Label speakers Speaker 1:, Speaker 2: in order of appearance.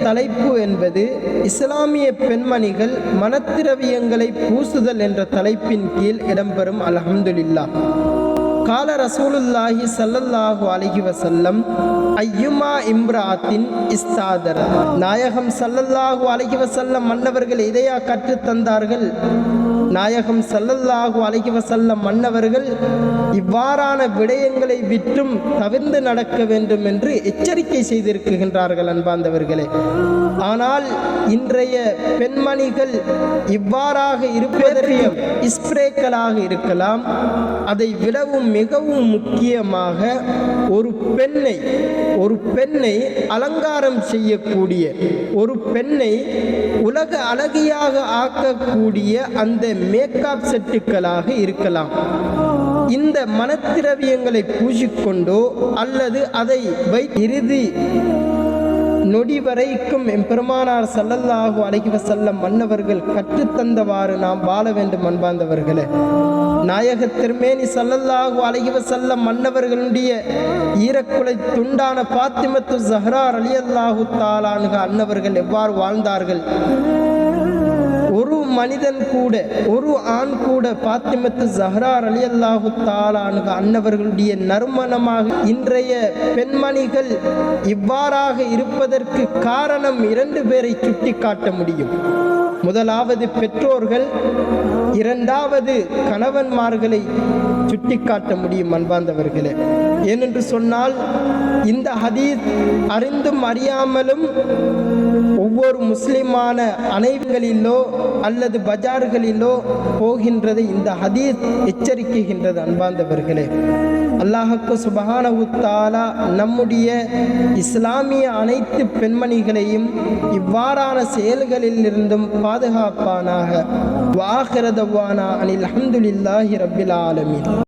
Speaker 1: தலைப்பு என்பது இஸ்லாமிய பெண்மணிகள் மனத்திரவியங்களை பூசுதல் என்ற தலைப்பின் கீழ் இடம்பெறும். அல்ஹம்துலில்லாஹ். கால ரசூலுல்லாஹி ஸல்லல்லாஹு அலைஹி வஸல்லம் ஐயுமா இம்ராத்தின் இஸ்தாதர. நாயகம் ஸல்லல்லாஹு அலைஹி வஸல்லம் மன்னவர்கள் இதையா கற்றுத் தந்தார்கள்? நாயகம் ஸல்லல்லாஹு அலைஹி வஸல்லம் மன்னவர்கள் இவ்வாறான விடயங்களை விற்றும் தவிர்ந்து நடக்க வேண்டும் என்று எச்சரிக்கை செய்திருக்கின்றார்கள் அன்பார்ந்தவர்களே. ஆனால் இன்றைய பெண்மணிகள் இவ்வாறாக இருப்பதற்கு இஸ்பிரேக்களாக இருக்கலாம். அதை விடவும் மிகவும் முக்கியமாக ஒரு பெண்ணை அலங்காரம் செய்யக்கூடிய, ஒரு பெண்ணை உலக அழகியாக ஆக்கக்கூடிய அந்த மேக்கப் செட்டுகளாக இருக்கலாம். இந்த மனத்திரவியங்களை பூசிக்கொண்டோ அல்லது அதை இறுதி நொடி வரைக்கும் எம்பெருமானார் ஸல்லல்லாஹு அலைஹி வஸல்லம் மன்னவர்கள் கற்றுத்தந்தவாறு நாம் வாழ வேண்டும் அன்பார்ந்தவர்களே. நாயக திருமேனி ஸல்லல்லாஹு அலைஹி வஸல்லம் மன்னவர்களுடைய ஈரக்குலை துண்டான பாத்திமத்து ஸஹ்ரா ரலியல்லாஹு தஆலா அன்ஹா அன்னவர்கள் எவ்வாறு வாழ்ந்தார்கள்? ஒரு மனிதன் கூட, ஒரு ஆண் கூட பாத்திமத்து ஸஹ்ரா ரலியல்லாஹு தஆலா அன்ஹா அன்னவர்களுடைய நறுமணமாக இன்றைய பெண்மணிகள் இவ்வாறாக இருப்பதற்கு காரணம் 2 பேரை சுட்டி காட்ட முடியும். முதலாவது பெற்றோர்கள், இரண்டாவது கணவன்மார்களை சுட்டிக்காட்ட முடியும் அன்பார்ந்தவர்களே. ஏனென்று சொன்னால் இந்த ஹதீஸ் அறிந்தும் அறியாமலும் ஒவ்வொரு முஸ்லிமான அனைவர்களிலோ அல்லது பஜார்களிலோ போகின்றது இந்த ஹதீஸ் எச்சரிக்கின்றது அன்பார்ந்தவர்களே. அல்லாஹ்வுக்கு சுப்ஹானஹு தஆலா நம்முடைய இஸ்லாமிய அனைத்து பெண்மணிகளையும் இவ்வாறான செயல்களில் இருந்தும் பாதுகாப்பானாக. வ ஆகிரு தஅவானா அனில் ஹம்துலில்லாஹி ரப்பில் ஆலமீன்.